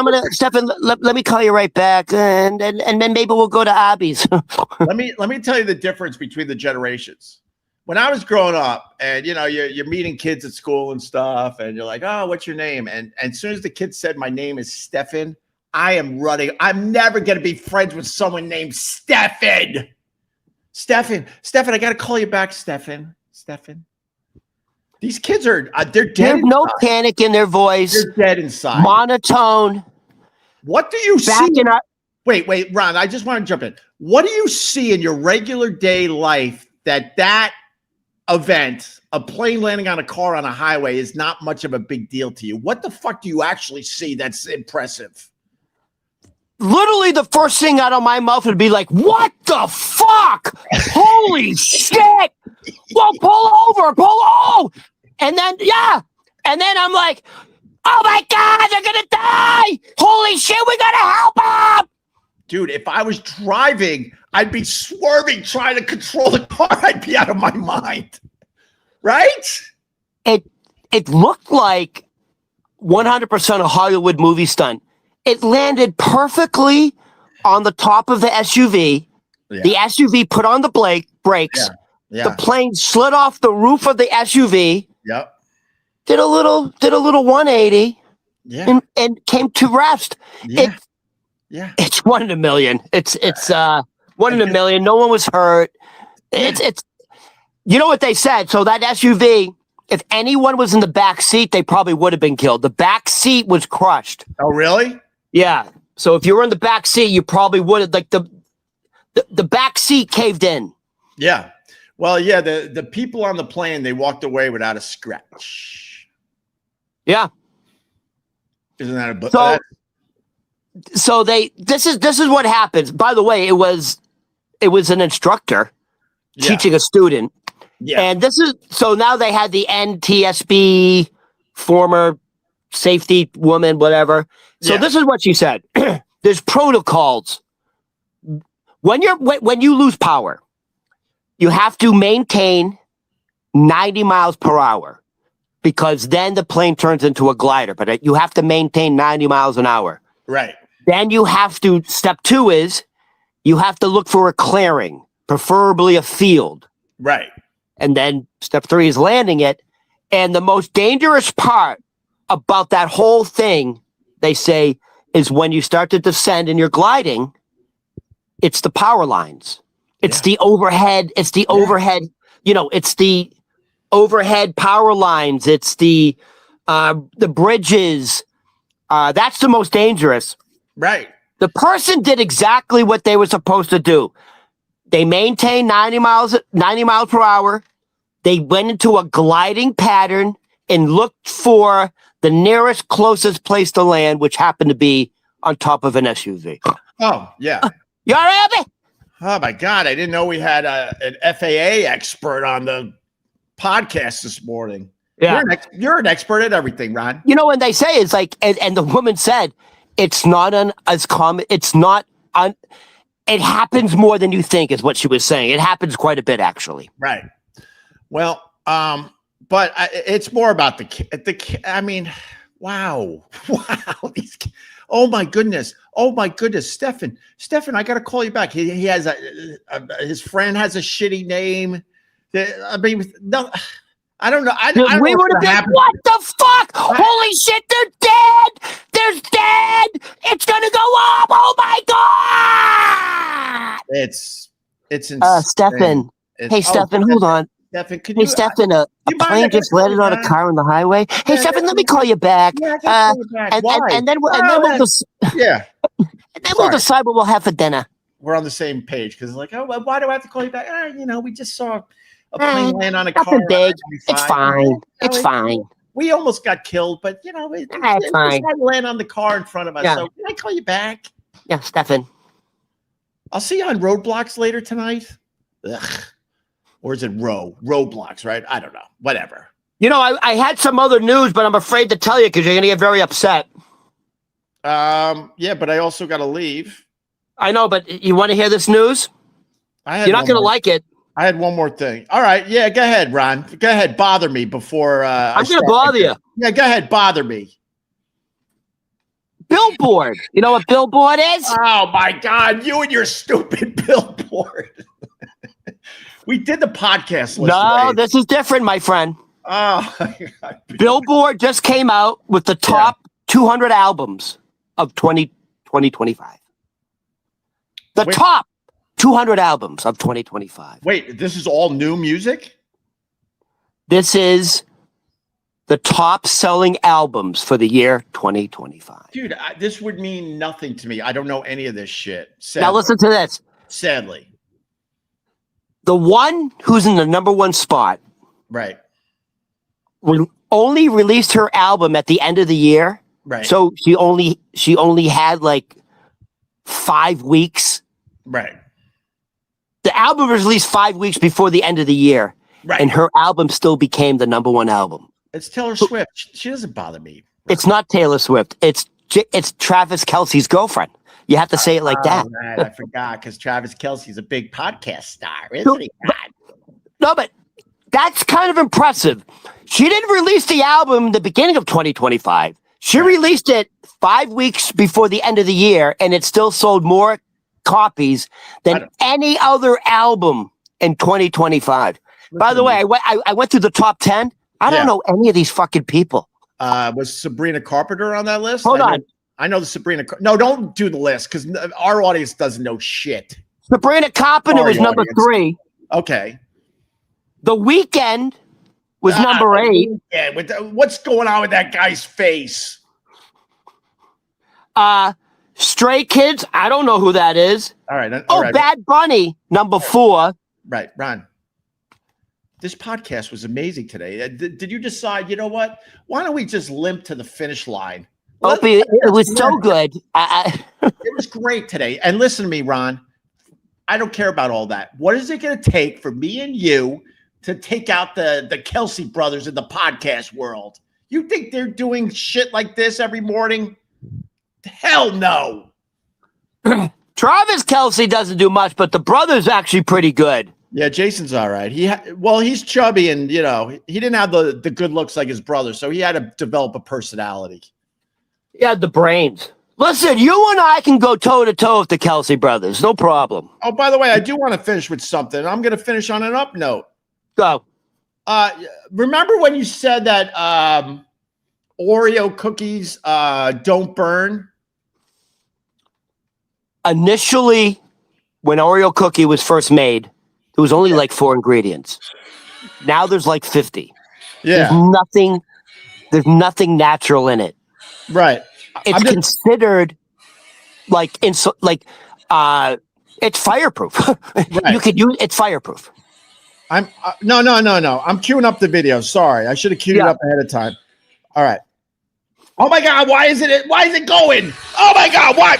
let me call you right back, and then maybe we'll go to Abby's. let me tell you the difference between the generations. When I was growing up, and you're meeting kids at school and stuff, and you're like, oh, what's your name? And as soon as the kid said my name is Stefan, I am running. I'm never gonna be friends with someone named Stefan. Stefan, I gotta call you back, Stefan. They's kids are they're dead. There's no panic in their voice. They're dead inside. Monotone. What do you see? Up. Wait, Ron. I just want to jump in. What do you see in your regular day life that event, a plane landing on a car on a highway, is not much of a big deal to you? What the fuck do you actually see that's impressive? Literally, the first thing out of my mouth would be like, what the fuck? Holy shit! Well, pull over. And then, and then I'm like, oh my God, they're gonna die! Holy shit, we gotta help them! Dude, if I was driving, I'd be swerving, trying to control the car. I'd be out of my mind. Right? It looked like 100% a Hollywood movie stunt. It landed perfectly on the top of the SUV. Yeah. The SUV put on the brakes. Yeah. The plane slid off the roof of the SUV. Yep. Did a little 180. Yeah. And came to rest. Yeah. It's 1 in a million. It's 1 in a million. No one was hurt. It's you know what they said. So that SUV, if anyone was in the back seat, they probably would have been killed. The back seat was crushed. Oh, really? Yeah. So if you were in the back seat, you probably would have, like, the back seat caved in. Yeah. Well, yeah, the people on the plane, they walked away without a scratch. Yeah. Isn't that a book? So this is what happens. By the way, it was an instructor teaching a student. Yeah. And so now they had the NTSB former safety woman, whatever. So this is what she said. There's protocols. When you lose power, you have to maintain 90 miles per hour, because then the plane turns into a glider, but you have to maintain 90 miles an hour. Right. Then step 2 is you have to look for a clearing, preferably a field. Right. And then step 3 is landing it. And the most dangerous part about that whole thing, they say, is when you start to descend and you're gliding, it's the power lines. It's the overhead. It's the overhead. It's the overhead power lines. It's the bridges. That's the most dangerous. Right. The person did exactly what they were supposed to do. They maintained 90 miles per hour. They went into a gliding pattern and looked for the nearest closest place to land, which happened to be on top of an SUV. Oh, yeah. You all right, Opie? Oh, my God. I didn't know we had an FAA expert on the podcast this morning. Yeah. You're an expert at everything, Ron. You know, when they say it's like, and the woman said, it's not as common. It's not it happens more than you think is what she was saying. It happens quite a bit, actually. Right. Well, but it's more about I mean, wow. Oh my goodness. Stefan, I got to call you back. He has his friend has a shitty name. I mean, no, I don't know. We would have been, what the fuck? Holy shit, they're dead. They're dead. It's going to go up. Oh my God. It's insane. Stefan. Hey, Stefan, hold on. Stefan, Hey, Stefan, a plane just landed on a car on the highway. Hey, Stefan, let me call you back. Yeah, I call you back. And then we'll decide what we'll have for dinner. We're on the same page because, like, oh, well, why do I have to call you back? We just saw a plane land on a car. Nothing big. It's fine. It's fine. We almost got killed, but it's fine. Land on the car in front of us. Yeah. So can I call you back? Yeah, Stefan. I'll see you on Roadblocks later tonight. Ugh. Or is it Roblox, right? I don't know. Whatever. I had some other news, but I'm afraid to tell you because you're going to get very upset. Yeah, but I also got to leave. I know, but you want to hear this news? You're not going to like it. I had one more thing. All right. Yeah, go ahead, Ron. Go ahead. Bother me before. I'm going to bother you. Yeah, go ahead. Bother me. Billboard. You know what Billboard is? Oh, my God. You and your stupid Billboard. We did the podcast list. No, this is different, my friend. Oh, Billboard just came out with the top 200 albums of 2025. The top 200 albums of 2025. Wait, this is all new music? This is the top selling albums for the year 2025. Dude, this would mean nothing to me. I don't know any of this shit. Sadly. Now listen to this. Sadly. The one who's in the number one spot, right, only released her album at the end of the year. Right. So she only had like 5 weeks. Right. The album was released 5 weeks before the end of the year. Right. And her album still became the number one album. It's Taylor Swift. She doesn't bother me. It's not Taylor Swift. It's Travis Kelce's girlfriend. You have to say it like that. Right. I forgot because Travis Kelce's a big podcast star, isn't he? No, but that's kind of impressive. She didn't release the album in the beginning of 2025. She released it 5 weeks before the end of the year, and it still sold more copies than any other album in 2025. By the way, I went through the top 10. I don't know any of these fucking people. Was Sabrina Carpenter on that list? Hold on. I know the Sabrina. No, don't do the list because our audience doesn't know shit. Sabrina Carpenter was number 3. Okay. The Weeknd was number 8. Yeah, what's going on with that guy's face? Stray Kids. I don't know who that is. All right. Bad Bunny, number 4. Right, Ron. This podcast was amazing today. Did you decide, you know what? Why don't we just limp to the finish line? Opie, it was so good. It was great today. And listen to me, Ron. I don't care about all that. What is it going to take for me and you to take out the Kelce brothers in the podcast world? You think they're doing shit like this every morning? Hell no. Travis Kelce doesn't do much, but the brother's actually pretty good. Yeah, Jason's all right. He's chubby and, he didn't have the good looks like his brother, so he had to develop a personality. He had the brains. Listen, you and I can go toe-to-toe with the Kelce brothers. No problem. Oh, by the way, I do want to finish with something. I'm going to finish on an up note. Go. Remember when you said that Oreo cookies don't burn? Initially, when Oreo cookie was first made, it was only like 4 ingredients. Now there's like 50. Yeah. There's nothing natural in it. Right. It's considered it's fireproof. Right. You could use it's fireproof. No. I'm queuing up the video. Sorry, I should have queued it up ahead of time. All right. Oh my God, why is it going? Oh my God, what?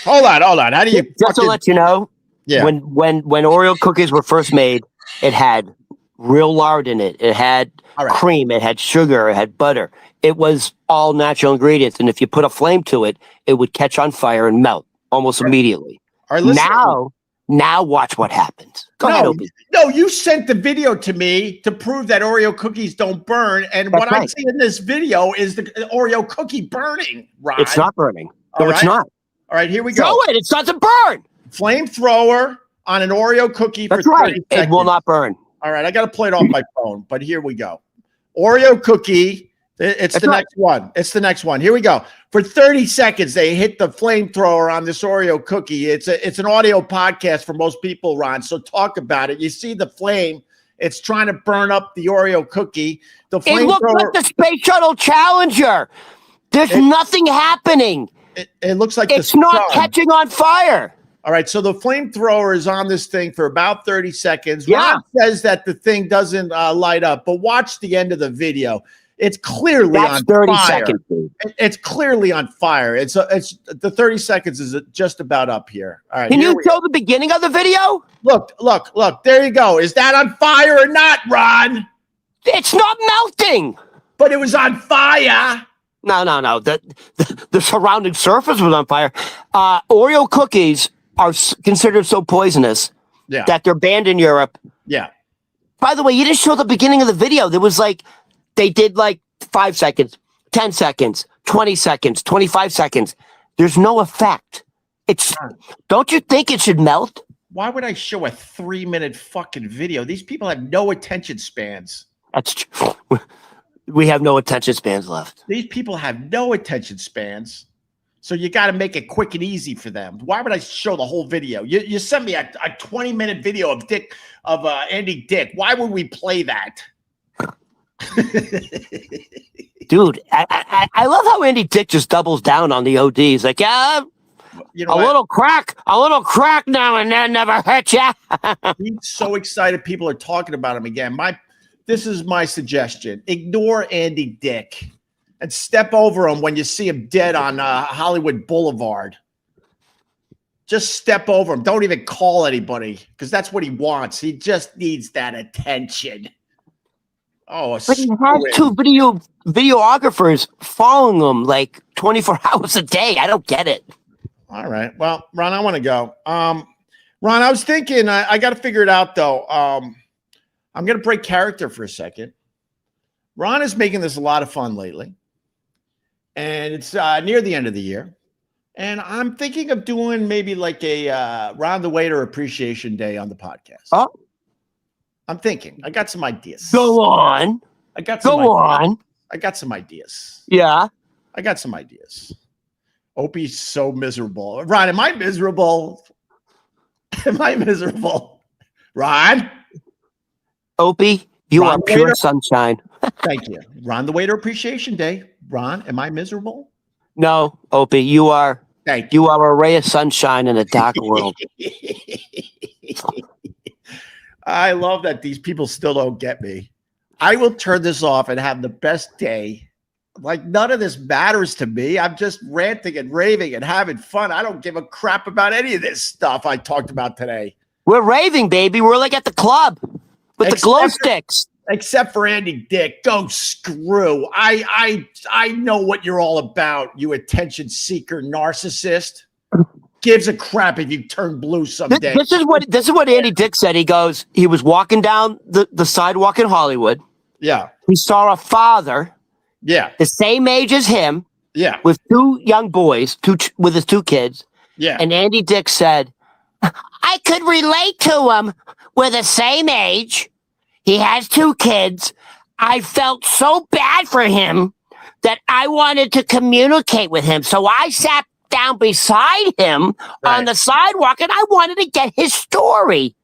Hold on. How do you just to let you know? Yeah. When Oreo cookies were first made, it had real lard in it. It had cream. It had sugar. It had butter. It was all natural ingredients, and if you put a flame to it, it would catch on fire and melt almost immediately. All right, now watch what happens. Go ahead, Opie. No, you sent the video to me to prove that Oreo cookies don't burn, and what I see in this video is the Oreo cookie burning. Right? It's not burning. No, it's not. All right, here we go. Throw it. It doesn't burn. Flamethrower on an Oreo cookie for 30 seconds. It will not burn. All right, I got to play it off my phone, but here we go. Oreo cookie. It's the next one. It's the next one. Here we go. For 30 seconds, they hit the flamethrower on this Oreo cookie. It's an audio podcast for most people, Ron. So talk about it. You see the flame. It's trying to burn up the Oreo cookie. The flamethrower. It looks like the Space Shuttle Challenger. There's nothing happening. It looks like it's not catching on fire. All right, so the flamethrower is on this thing for about 30 seconds. Yeah. Ron says that the thing doesn't light up, but watch the end of the video. It's clearly on 30 fire. Seconds, dude. It's clearly on fire. It's the 30 seconds is just about up here. All right. Can you show the beginning of the video? Look. There you go. Is that on fire or not, Ron? It's not melting. But it was on fire. No. The surrounding surface was on fire. Oreo cookies are considered so poisonous that they're banned in Europe. Yeah. By the way, you didn't show the beginning of the video. There was they did 5 seconds, 10 seconds, 20 seconds, 25 seconds. There's no effect. Don't you think it should melt? Why would I show a 3-minute fucking video? These people have no attention spans. That's true. We have no attention spans left. These people have no attention spans. So you got to make it quick and easy for them. Why would I show the whole video? You sent me a 20-minute video of Andy Dick. Why would we play that? Dude, I love how Andy Dick just doubles down on the OD. He's like, a little crack now and then never hurt ya. He's so excited people are talking about him again. This is my suggestion. Ignore Andy Dick and step over him when you see him dead on Hollywood Boulevard. Just step over him. Don't even call anybody because that's what he wants. He just needs that attention. Oh, but he has 2 videographers following him 24 hours a day. I don't get it. All right. Well, Ron, I want to go. Ron, I was thinking I got to figure it out, though. I'm going to break character for a second. Ron is making this a lot of fun lately. And it's near the end of the year. And I'm thinking of doing maybe a Ron the Waiter Appreciation Day on the podcast. Oh. I'm thinking. I got some ideas. Go on. I got some ideas. Yeah. I got some ideas. Opie's so miserable. Ron, am I miserable? Am I miserable? Ron? Opie, you are pure sunshine. Thank you. Ron the Waiter Appreciation Day. Ron, am I miserable? No, Opie, you are. Thank you. You are a ray of sunshine in a dark world. I love that these people still don't get me. I will turn this off and have the best day. None of this matters to me. I'm just ranting and raving and having fun. I don't give a crap about any of this stuff I talked about today. We're raving, baby. We're at the club with the glow sticks. Except for Andy Dick. Go screw. I know what you're all about, you attention seeker narcissist. Gives a crap if you turn blue someday. This is what Andy Dick said. He was walking down the sidewalk in Hollywood. Yeah. He saw a father. Yeah. The same age as him. Yeah. With 2 young boys, with his 2 kids. Yeah. And Andy Dick said, I could relate to him. We're the same age. He has 2 kids. I felt so bad for him that I wanted to communicate with him. So I sat down beside him on the sidewalk and I wanted to get his story.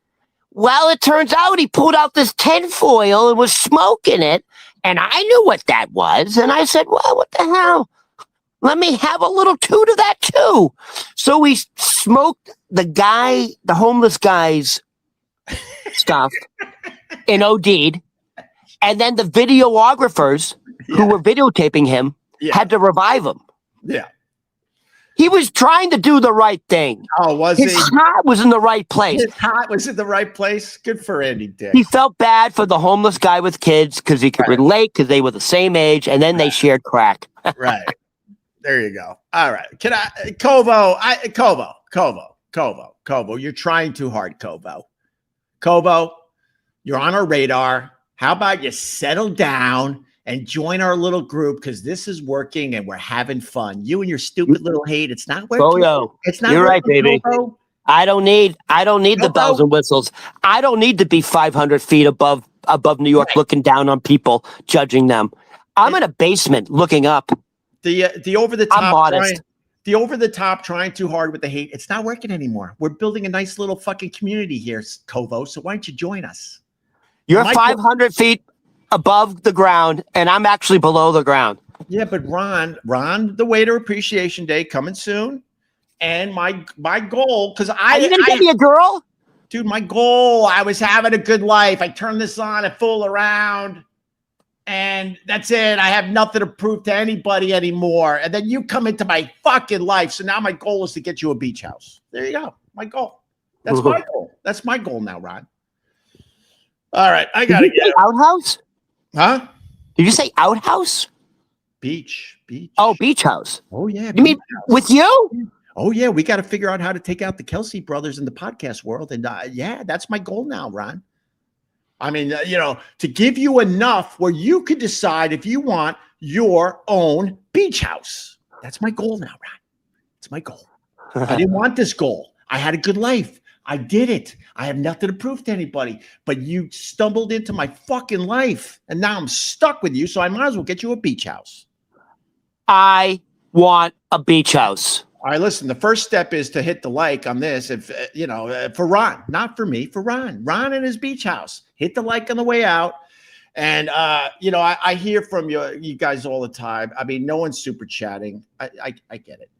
Well, it turns out he pulled out this tinfoil and was smoking it. And I knew what that was. And I said, well, what the hell? Let me have a little toot of that too. So we smoked the homeless guy's stuff and OD'd. And then the videographers who were videotaping him had to revive him. Yeah. He was trying to do the right thing. Oh, was His heart was in the right place. His heart was in the right place. Good for Andy Dick. He felt bad for the homeless guy with kids because he could relate because they were the same age, and then they shared crack. Right. There you go. All right. Can I, Kovo, Kovo, you're trying too hard, Kovo. Kovo, you're on our radar. How about you settle down and join our little group because this is working and we're having fun. You and your stupid little hate, it's not working. Oh, yo. It's not You're working, right, baby. Kovo. I don't need the bells and whistles. I don't need to be 500 feet above New York looking down on people, judging them. I'm in a basement looking up. The over the top, I'm modest. The over the top, trying too hard with the hate. It's not working anymore. We're building a nice little fucking community here, Kovo. So why don't you join us? You're 500 feet above the ground, and I'm actually below the ground. Yeah, but Ron, the Waiter Appreciation Day coming soon, and my goal because Are you gonna get me a girl? Dude, my goal. I was having a good life. I turned this on and fool around. And that's it. I have nothing to prove to anybody anymore. And then you come into my fucking life. So now my goal is to get you a beach house. There you go. My goal. That's my goal. That's my goal now, Ron. All right. I got to get outhouse. Huh? Did you say outhouse? Beach. Oh, beach house. Oh, yeah. You mean with you? Oh, yeah. We got to figure out how to take out the Kelsey brothers in the podcast world. And yeah, that's my goal now, Ron. I mean, to give you enough where you could decide if you want your own beach house. That's my goal now, Ron. It's my goal. I didn't want this goal. I had a good life. I did it. I have nothing to prove to anybody. But you stumbled into my fucking life, and now I'm stuck with you, so I might as well get you a beach house. I want a beach house. All right, listen, the first step is to hit the like on this. If for Ron, not for me, for Ron and his beach house. Hit the like on the way out. And, I hear from you guys all the time. I mean, no one's super chatting. I get it.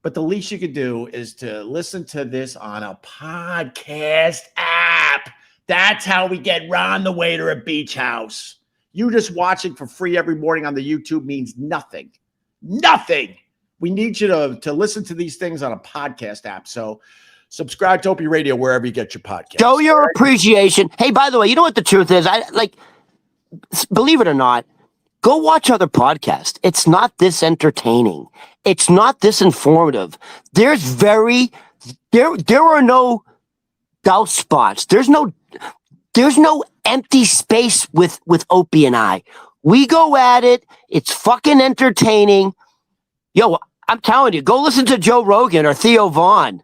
But the least you could do is to listen to this on a podcast app. That's how we get Ron the Waiter at Beach House. You just watching for free every morning on the YouTube means nothing. Nothing. We need you to listen to these things on a podcast app. So subscribe to Opie Radio wherever you get your podcast. Show your appreciation. Hey, by the way, you know what the truth is? Believe it or not, go watch other podcasts. It's not this entertaining. It's not this informative. There are no doubt spots. There's no empty space with Opie and I. We go at it. It's fucking entertaining. Yo, I'm telling you, go listen to Joe Rogan or Theo Vaughn.